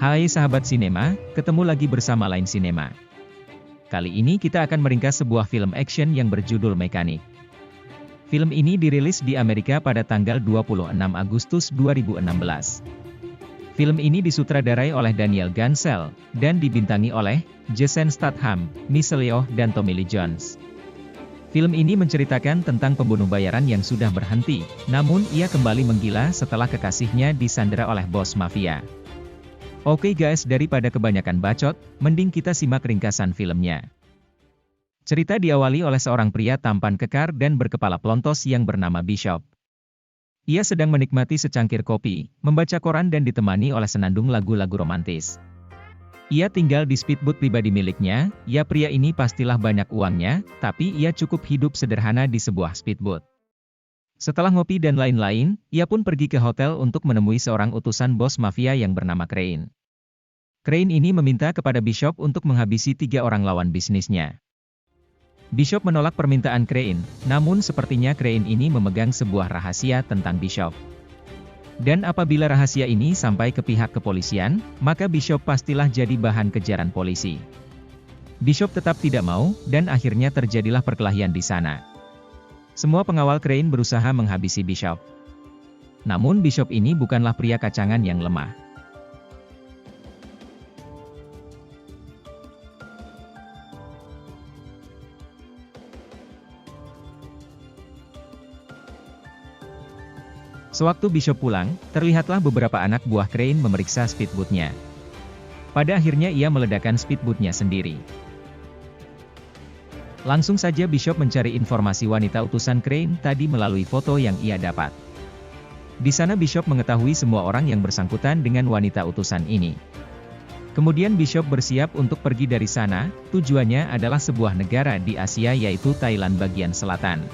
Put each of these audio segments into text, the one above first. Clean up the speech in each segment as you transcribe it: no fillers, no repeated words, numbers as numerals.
Hai sahabat sinema, ketemu lagi bersama Line Cinema. Kali ini kita akan meringkas sebuah film action yang berjudul Mechanic. Film ini dirilis di Amerika pada tanggal 26 Agustus 2016. Film ini disutradarai oleh Daniel Gansel, dan dibintangi oleh Jason Statham, Michelle Yeoh, dan Tommy Lee Jones. Film ini menceritakan tentang pembunuh bayaran yang sudah berhenti, namun ia kembali menggila setelah kekasihnya disandera oleh bos mafia. Oke guys, daripada kebanyakan bacot, mending kita simak ringkasan filmnya. Cerita diawali oleh seorang pria tampan kekar dan berkepala plontos yang bernama Bishop. Ia sedang menikmati secangkir kopi, membaca koran dan ditemani oleh senandung lagu-lagu romantis. Ia tinggal di speedboat pribadi miliknya. Ya, pria ini pastilah banyak uangnya, tapi ia cukup hidup sederhana di sebuah speedboat. Setelah ngopi dan lain-lain, ia pun pergi ke hotel untuk menemui seorang utusan bos mafia yang bernama Crane. Crane ini meminta kepada Bishop untuk menghabisi 3 orang lawan bisnisnya. Bishop menolak permintaan Crane, namun sepertinya Crane ini memegang sebuah rahasia tentang Bishop. Dan apabila rahasia ini sampai ke pihak kepolisian, maka Bishop pastilah jadi bahan kejaran polisi. Bishop tetap tidak mau, dan akhirnya terjadilah perkelahian di sana. Semua pengawal Crane berusaha menghabisi Bishop. Namun Bishop ini bukanlah pria kacangan yang lemah. Sewaktu Bishop pulang, terlihatlah beberapa anak buah Crane memeriksa speedboatnya. Pada akhirnya ia meledakkan speedboatnya sendiri. Langsung saja Bishop mencari informasi wanita utusan Crane tadi melalui foto yang ia dapat. Di sana Bishop mengetahui semua orang yang bersangkutan dengan wanita utusan ini. Kemudian Bishop bersiap untuk pergi dari sana. Tujuannya adalah sebuah negara di Asia, yaitu Thailand bagian selatan.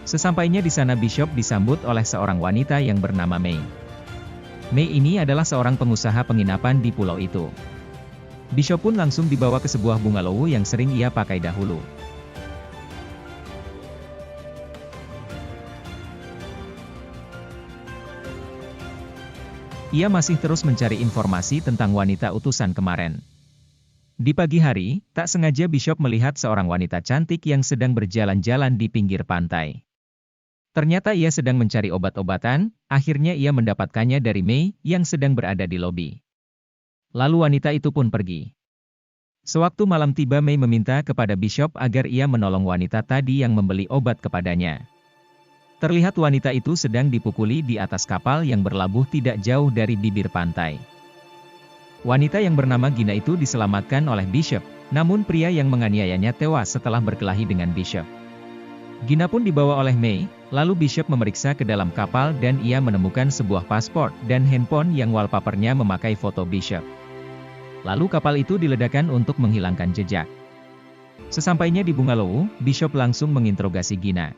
Sesampainya di sana Bishop disambut oleh seorang wanita yang bernama Mei. Mei ini adalah seorang pengusaha penginapan di pulau itu. Bishop pun langsung dibawa ke sebuah bungalow yang sering ia pakai dahulu. Ia masih terus mencari informasi tentang wanita utusan kemarin. Di pagi hari, tak sengaja Bishop melihat seorang wanita cantik yang sedang berjalan-jalan di pinggir pantai. Ternyata ia sedang mencari obat-obatan. Akhirnya ia mendapatkannya dari Mei yang sedang berada di lobi. Lalu wanita itu pun pergi. Sewaktu malam tiba, Mei meminta kepada Bishop agar ia menolong wanita tadi yang membeli obat kepadanya. Terlihat wanita itu sedang dipukuli di atas kapal yang berlabuh tidak jauh dari bibir pantai. Wanita yang bernama Gina itu diselamatkan oleh Bishop, namun pria yang menganiayanya tewas setelah berkelahi dengan Bishop. Gina pun dibawa oleh Mei, lalu Bishop memeriksa ke dalam kapal dan ia menemukan sebuah paspor dan handphone yang wallpapernya memakai foto Bishop. Lalu kapal itu diledakkan untuk menghilangkan jejak. Sesampainya di bungalow, Bishop langsung menginterogasi Gina.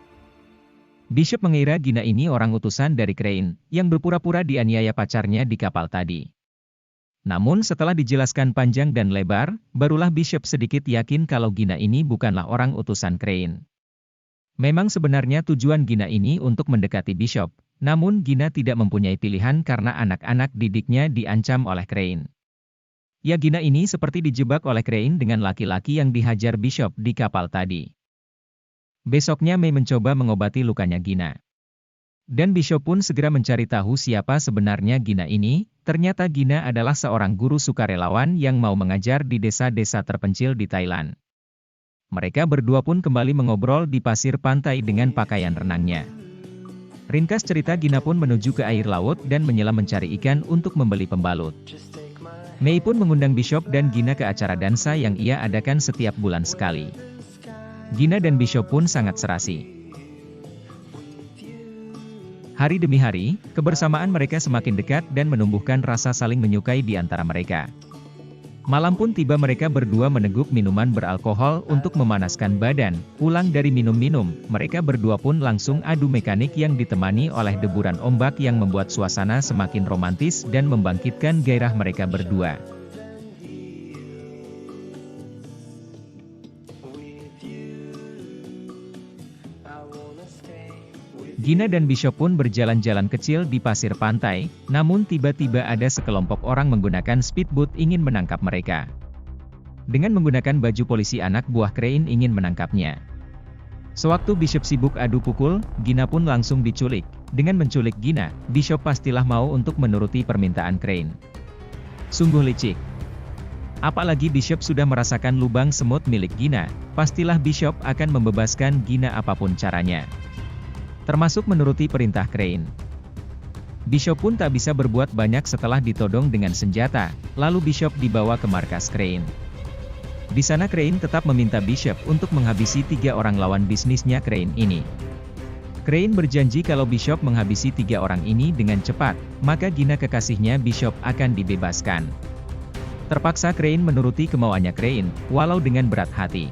Bishop mengira Gina ini orang utusan dari Crane, yang berpura-pura dianiaya pacarnya di kapal tadi. Namun setelah dijelaskan panjang dan lebar, barulah Bishop sedikit yakin kalau Gina ini bukanlah orang utusan Crane. Memang sebenarnya tujuan Gina ini untuk mendekati Bishop, namun Gina tidak mempunyai pilihan karena anak-anak didiknya diancam oleh Crane. Ya, Gina ini seperti dijebak oleh Crane dengan laki-laki yang dihajar Bishop di kapal tadi. Besoknya Mei mencoba mengobati lukanya Gina. Dan Bishop pun segera mencari tahu siapa sebenarnya Gina ini. Ternyata Gina adalah seorang guru sukarelawan yang mau mengajar di desa-desa terpencil di Thailand. Mereka berdua pun kembali mengobrol di pasir pantai dengan pakaian renangnya. Ringkas cerita, Gina pun menuju ke air laut dan menyelam mencari ikan untuk membeli pembalut. Mei pun mengundang Bishop dan Gina ke acara dansa yang ia adakan setiap bulan sekali. Gina dan Bishop pun sangat serasi. Hari demi hari, kebersamaan mereka semakin dekat dan menumbuhkan rasa saling menyukai di antara mereka. Malam pun tiba, mereka berdua meneguk minuman beralkohol untuk memanaskan badan. Pulang dari minum-minum, mereka berdua pun langsung adu mekanik yang ditemani oleh deburan ombak yang membuat suasana semakin romantis dan membangkitkan gairah mereka berdua. Gina dan Bishop pun berjalan-jalan kecil di pasir pantai, namun tiba-tiba ada sekelompok orang menggunakan speedboat ingin menangkap mereka. Dengan menggunakan baju polisi, anak buah Crane ingin menangkapnya. Sewaktu Bishop sibuk adu pukul, Gina pun langsung diculik. Dengan menculik Gina, Bishop pastilah mau untuk menuruti permintaan Crane. Sungguh licik. Apalagi Bishop sudah merasakan lubang semut milik Gina, pastilah Bishop akan membebaskan Gina apapun caranya. Termasuk menuruti perintah Crane. Bishop pun tak bisa berbuat banyak setelah ditodong dengan senjata, lalu Bishop dibawa ke markas Crane. Di sana Crane tetap meminta Bishop untuk menghabisi 3 orang lawan bisnisnya Crane ini. Crane berjanji kalau Bishop menghabisi 3 orang ini dengan cepat, maka Gina kekasihnya Bishop akan dibebaskan. Terpaksa Crane menuruti kemauannya Crane, walau dengan berat hati.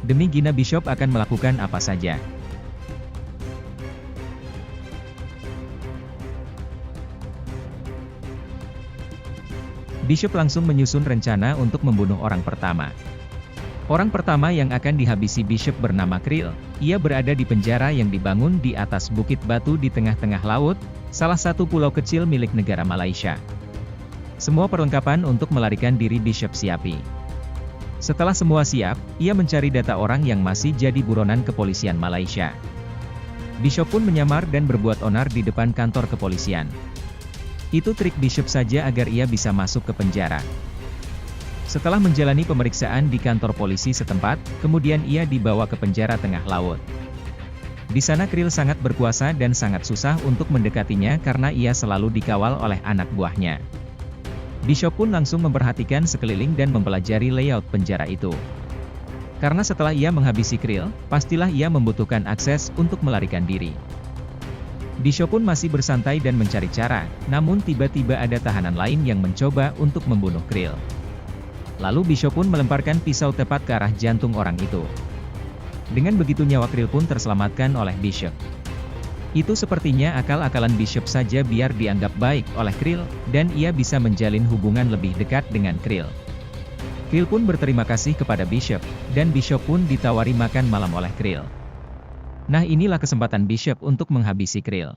Demi Gina, Bishop akan melakukan apa saja. Bishop langsung menyusun rencana untuk membunuh orang pertama. Orang pertama yang akan dihabisi Bishop bernama Krill. Ia berada di penjara yang dibangun di atas bukit batu di tengah-tengah laut, salah satu pulau kecil milik negara Malaysia. Semua perlengkapan untuk melarikan diri Bishop siapi. Setelah semua siap, ia mencari data orang yang masih jadi buronan kepolisian Malaysia. Bishop pun menyamar dan berbuat onar di depan kantor kepolisian. Itu trik Bishop saja agar ia bisa masuk ke penjara. Setelah menjalani pemeriksaan di kantor polisi setempat, kemudian ia dibawa ke penjara tengah laut. Di sana Krill sangat berkuasa dan sangat susah untuk mendekatinya karena ia selalu dikawal oleh anak buahnya. Bishop pun langsung memperhatikan sekeliling dan mempelajari layout penjara itu. Karena setelah ia menghabisi Krill, pastilah ia membutuhkan akses untuk melarikan diri. Bishop pun masih bersantai dan mencari cara, namun tiba-tiba ada tahanan lain yang mencoba untuk membunuh Krill. Lalu Bishop pun melemparkan pisau tepat ke arah jantung orang itu. Dengan begitu nyawa Krill pun terselamatkan oleh Bishop. Itu sepertinya akal-akalan Bishop saja biar dianggap baik oleh Krill, dan ia bisa menjalin hubungan lebih dekat dengan Krill. Krill pun berterima kasih kepada Bishop, dan Bishop pun ditawari makan malam oleh Krill. Nah, inilah kesempatan Bishop untuk menghabisi Krill.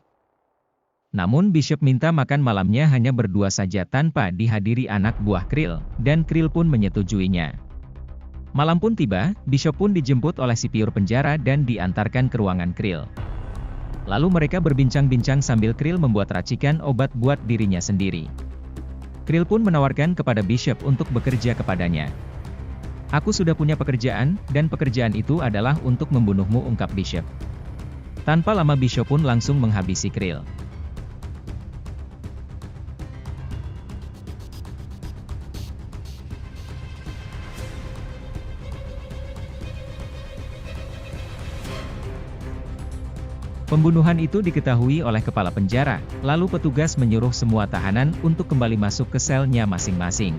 Namun Bishop minta makan malamnya hanya berdua saja tanpa dihadiri anak buah Krill, dan Krill pun menyetujuinya. Malam pun tiba, Bishop pun dijemput oleh sipir penjara dan diantarkan ke ruangan Krill. Lalu mereka berbincang-bincang sambil Krill membuat racikan obat buat dirinya sendiri. Krill pun menawarkan kepada Bishop untuk bekerja kepadanya. Aku sudah punya pekerjaan, dan pekerjaan itu adalah untuk membunuhmu, ungkap Bishop. Tanpa lama Bishop pun langsung menghabisi Krill. Pembunuhan itu diketahui oleh kepala penjara, lalu petugas menyuruh semua tahanan untuk kembali masuk ke selnya masing-masing.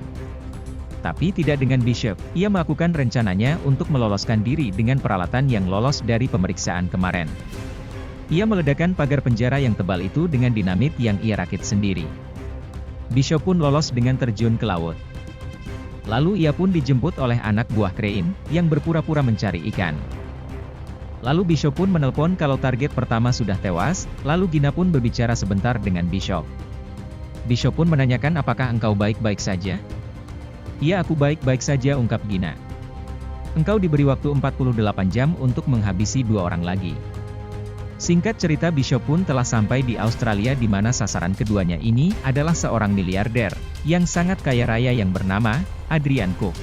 Tapi tidak dengan Bishop, ia melakukan rencananya untuk meloloskan diri dengan peralatan yang lolos dari pemeriksaan kemarin. Ia meledakkan pagar penjara yang tebal itu dengan dinamit yang ia rakit sendiri. Bishop pun lolos dengan terjun ke laut. Lalu ia pun dijemput oleh anak buah Crane, yang berpura-pura mencari ikan. Lalu Bishop pun menelpon kalau target pertama sudah tewas, lalu Gina pun berbicara sebentar dengan Bishop. Bishop pun menanyakan apakah engkau baik-baik saja? Ya, aku baik-baik saja, ungkap Gina. Engkau diberi waktu 48 jam untuk menghabisi 2 orang lagi. Singkat cerita, Bishop pun telah sampai di Australia di mana sasaran keduanya ini adalah seorang miliarder, yang sangat kaya raya yang bernama Adrian Cook.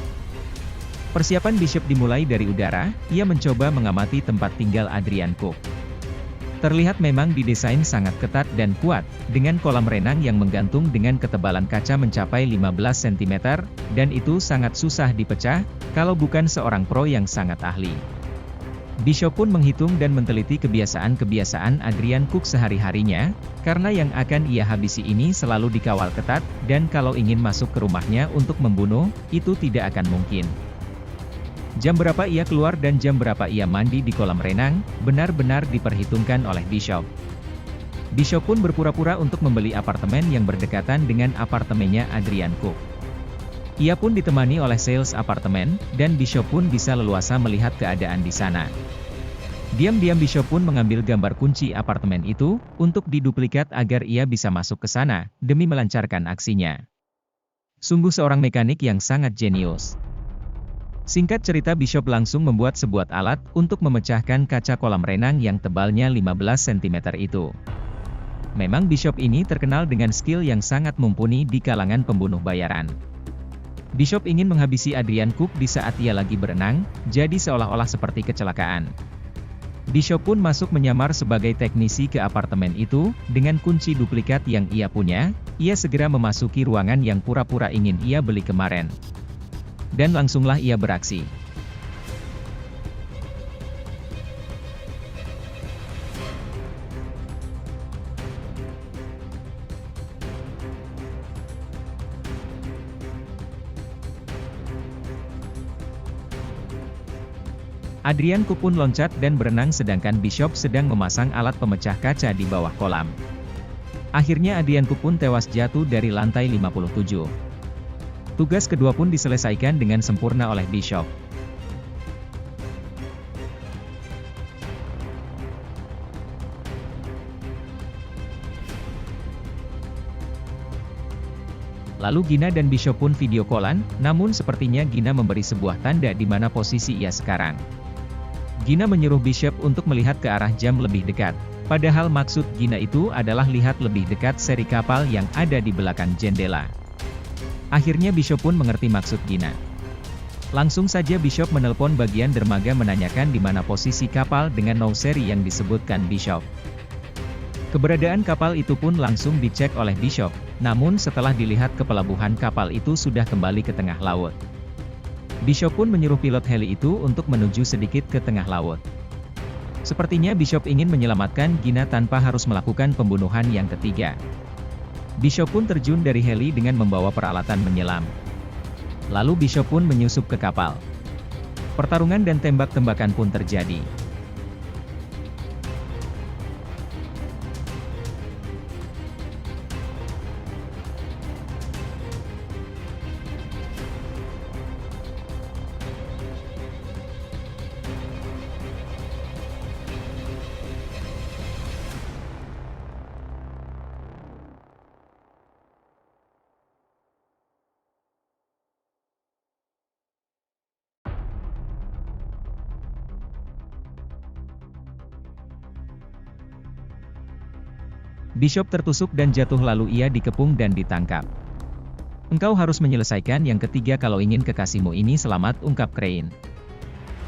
Persiapan Bishop dimulai dari udara, ia mencoba mengamati tempat tinggal Adrian Cook. Terlihat memang didesain sangat ketat dan kuat, dengan kolam renang yang menggantung dengan ketebalan kaca mencapai 15 cm, dan itu sangat susah dipecah, kalau bukan seorang pro yang sangat ahli. Bishop pun menghitung dan meneliti kebiasaan-kebiasaan Adrian Cook sehari-harinya, karena yang akan ia habisi ini selalu dikawal ketat, dan kalau ingin masuk ke rumahnya untuk membunuh, itu tidak akan mungkin. Jam berapa ia keluar dan jam berapa ia mandi di kolam renang, benar-benar diperhitungkan oleh Bishop. Bishop pun berpura-pura untuk membeli apartemen yang berdekatan dengan apartemennya Adrian Cook. Ia pun ditemani oleh sales apartemen, dan Bishop pun bisa leluasa melihat keadaan di sana. Diam-diam Bishop pun mengambil gambar kunci apartemen itu, untuk diduplikat agar ia bisa masuk ke sana, demi melancarkan aksinya. Sungguh seorang mekanik yang sangat jenius. Singkat cerita Bishop langsung membuat sebuah alat, untuk memecahkan kaca kolam renang yang tebalnya 15 cm itu. Memang Bishop ini terkenal dengan skill yang sangat mumpuni di kalangan pembunuh bayaran. Bishop ingin menghabisi Adrian Cook di saat ia lagi berenang, jadi seolah-olah seperti kecelakaan. Bishop pun masuk menyamar sebagai teknisi ke apartemen itu, dengan kunci duplikat yang ia punya, ia segera memasuki ruangan yang pura-pura ingin ia beli kemarin. Dan langsunglah ia beraksi. Adrian Cook pun loncat dan berenang sedangkan Bishop sedang memasang alat pemecah kaca di bawah kolam. Akhirnya Adrian Cook pun tewas jatuh dari lantai 57. Tugas kedua pun diselesaikan dengan sempurna oleh Bishop. Lalu Gina dan Bishop pun video callan, namun sepertinya Gina memberi sebuah tanda di mana posisi ia sekarang. Gina menyuruh Bishop untuk melihat ke arah jam lebih dekat. Padahal maksud Gina itu adalah lihat lebih dekat seri kapal yang ada di belakang jendela. Akhirnya Bishop pun mengerti maksud Gina. Langsung saja Bishop menelpon bagian dermaga menanyakan di mana posisi kapal dengan no seri yang disebutkan Bishop. Keberadaan kapal itu pun langsung dicek oleh Bishop, namun setelah dilihat ke pelabuhan kapal itu sudah kembali ke tengah laut. Bishop pun menyuruh pilot heli itu untuk menuju sedikit ke tengah laut. Sepertinya Bishop ingin menyelamatkan Gina tanpa harus melakukan pembunuhan yang ketiga. Bishop pun terjun dari heli dengan membawa peralatan menyelam. Lalu Bishop pun menyusup ke kapal. Pertarungan dan tembak-tembakan pun terjadi. Bishop tertusuk dan jatuh lalu ia dikepung dan ditangkap. Engkau harus menyelesaikan yang ketiga kalau ingin kekasihmu ini selamat, ungkap Crane.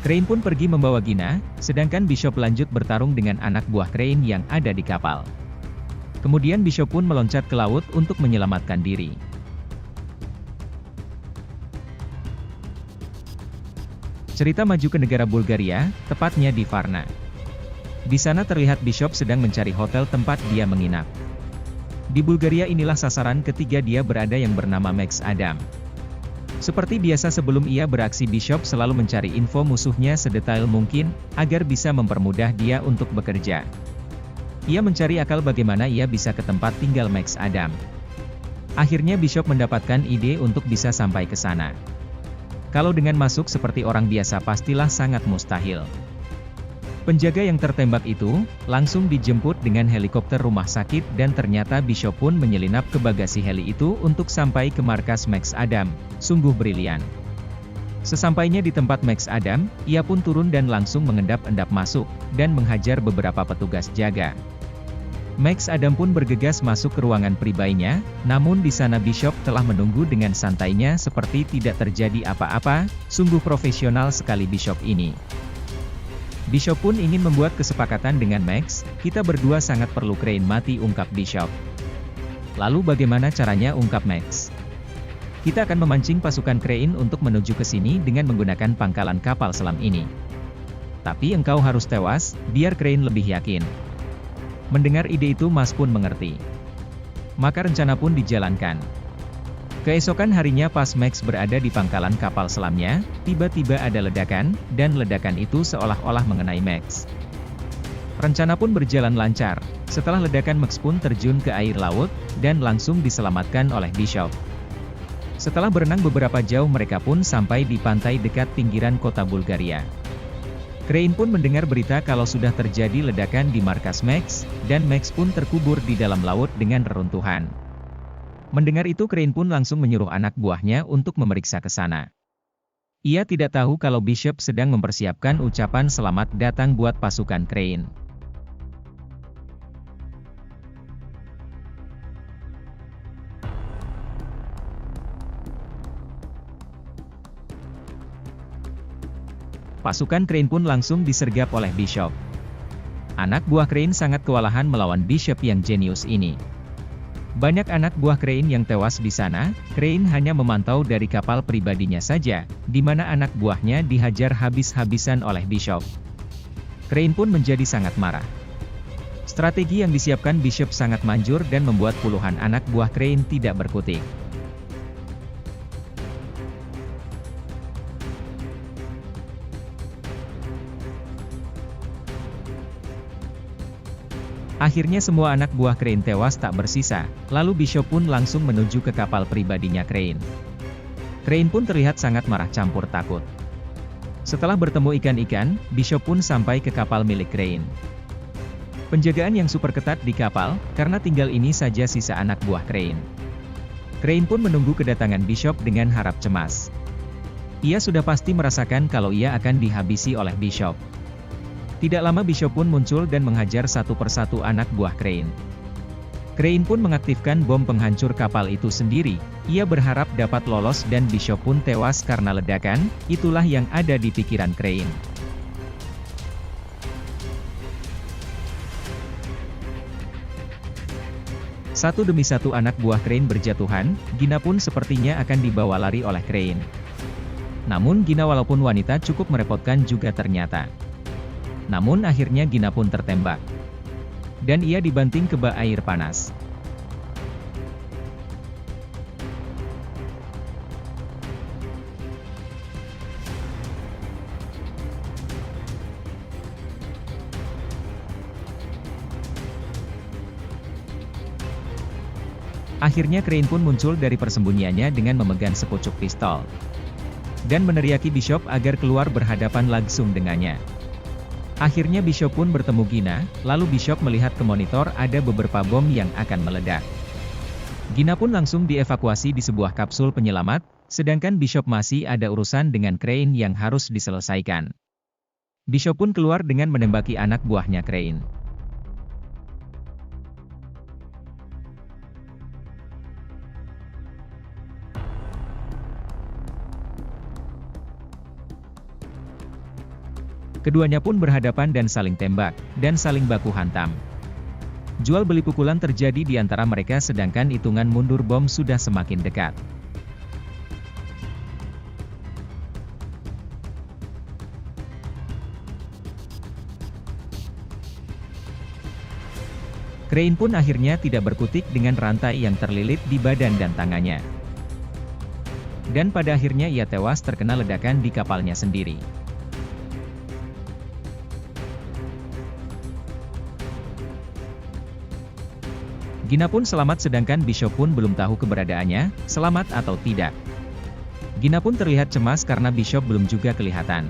Crane pun pergi membawa Gina, sedangkan Bishop lanjut bertarung dengan anak buah Crane yang ada di kapal. Kemudian Bishop pun meloncat ke laut untuk menyelamatkan diri. Cerita maju ke negara Bulgaria, tepatnya di Varna. Di sana terlihat Bishop sedang mencari hotel tempat dia menginap. Di Bulgaria inilah sasaran ketiga dia berada yang bernama Max Adam. Seperti biasa sebelum ia beraksi Bishop selalu mencari info musuhnya sedetail mungkin, agar bisa mempermudah dia untuk bekerja. Ia mencari akal bagaimana ia bisa ke tempat tinggal Max Adam. Akhirnya Bishop mendapatkan ide untuk bisa sampai ke sana. Kalau dengan masuk seperti orang biasa pastilah sangat mustahil. Penjaga yang tertembak itu, langsung dijemput dengan helikopter rumah sakit dan ternyata Bishop pun menyelinap ke bagasi heli itu untuk sampai ke markas Max Adam, sungguh brilian. Sesampainya di tempat Max Adam, ia pun turun dan langsung mengendap-endap masuk, dan menghajar beberapa petugas jaga. Max Adam pun bergegas masuk ke ruangan pribadinya, namun di sana Bishop telah menunggu dengan santainya seperti tidak terjadi apa-apa, sungguh profesional sekali Bishop ini. Bishop pun ingin membuat kesepakatan dengan Max, kita berdua sangat perlu Crane mati, ungkap Bishop. Lalu bagaimana caranya, ungkap Max. Kita akan memancing pasukan Crane untuk menuju ke sini dengan menggunakan pangkalan kapal selam ini. Tapi engkau harus tewas, biar Crane lebih yakin. Mendengar ide itu Mas pun mengerti. Maka rencana pun dijalankan. Keesokan harinya pas Max berada di pangkalan kapal selamnya, tiba-tiba ada ledakan, dan ledakan itu seolah-olah mengenai Max. Rencana pun berjalan lancar, setelah ledakan Max pun terjun ke air laut, dan langsung diselamatkan oleh Bishop. Setelah berenang beberapa jauh mereka pun sampai di pantai dekat pinggiran kota Bulgaria. Crane pun mendengar berita kalau sudah terjadi ledakan di markas Max, dan Max pun terkubur di dalam laut dengan reruntuhan. Mendengar itu Crane pun langsung menyuruh anak buahnya untuk memeriksa ke sana. Ia tidak tahu kalau Bishop sedang mempersiapkan ucapan selamat datang buat pasukan Crane. Pasukan Crane pun langsung disergap oleh Bishop. Anak buah Crane sangat kewalahan melawan Bishop yang jenius ini. Banyak anak buah Crane yang tewas di sana. Crane hanya memantau dari kapal pribadinya saja, di mana anak buahnya dihajar habis-habisan oleh Bishop. Crane pun menjadi sangat marah. Strategi yang disiapkan Bishop sangat manjur dan membuat puluhan anak buah Crane tidak berkutik. Akhirnya semua anak buah Crane tewas tak bersisa, lalu Bishop pun langsung menuju ke kapal pribadinya Crane. Crane pun terlihat sangat marah campur takut. Setelah bertemu ikan-ikan, Bishop pun sampai ke kapal milik Crane. Penjagaan yang super ketat di kapal, karena tinggal ini saja sisa anak buah Crane. Crane pun menunggu kedatangan Bishop dengan harap cemas. Ia sudah pasti merasakan kalau ia akan dihabisi oleh Bishop. Tidak lama Bishop pun muncul dan menghajar satu persatu anak buah Crane. Crane pun mengaktifkan bom penghancur kapal itu sendiri. Ia berharap dapat lolos dan Bishop pun tewas karena ledakan. Itulah yang ada di pikiran Crane. Satu demi satu anak buah Crane berjatuhan. Gina pun sepertinya akan dibawa lari oleh Crane. Namun Gina walaupun wanita cukup merepotkan juga ternyata. Namun akhirnya Gina pun tertembak. Dan ia dibanting ke bak air panas. Akhirnya Crane pun muncul dari persembunyiannya dengan memegang sepucuk pistol. Dan meneriaki Bishop agar keluar berhadapan langsung dengannya. Akhirnya Bishop pun bertemu Gina, lalu Bishop melihat ke monitor ada beberapa bom yang akan meledak. Gina pun langsung dievakuasi di sebuah kapsul penyelamat, sedangkan Bishop masih ada urusan dengan Crane yang harus diselesaikan. Bishop pun keluar dengan menembaki anak buahnya Crane. Keduanya pun berhadapan dan saling tembak, dan saling baku hantam. Jual beli pukulan terjadi di antara mereka sedangkan hitungan mundur bom sudah semakin dekat. Crane pun akhirnya tidak berkutik dengan rantai yang terlilit di badan dan tangannya. Dan pada akhirnya ia tewas terkena ledakan di kapalnya sendiri. Gina pun selamat sedangkan Bishop pun belum tahu keberadaannya, selamat atau tidak. Gina pun terlihat cemas karena Bishop belum juga kelihatan.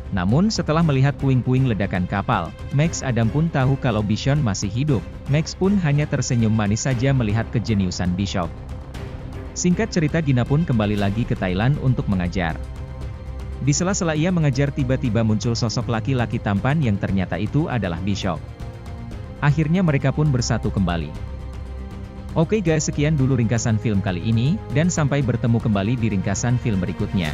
Namun setelah melihat puing-puing ledakan kapal, Max Adam pun tahu kalau Bishop masih hidup. Max pun hanya tersenyum manis saja melihat kejeniusan Bishop. Singkat cerita Gina pun kembali lagi ke Thailand untuk mengajar. Di sela-sela ia mengajar tiba-tiba muncul sosok laki-laki tampan yang ternyata itu adalah Bishop. Akhirnya mereka pun bersatu kembali. Oke guys, sekian dulu ringkasan film kali ini, dan sampai bertemu kembali di ringkasan film berikutnya.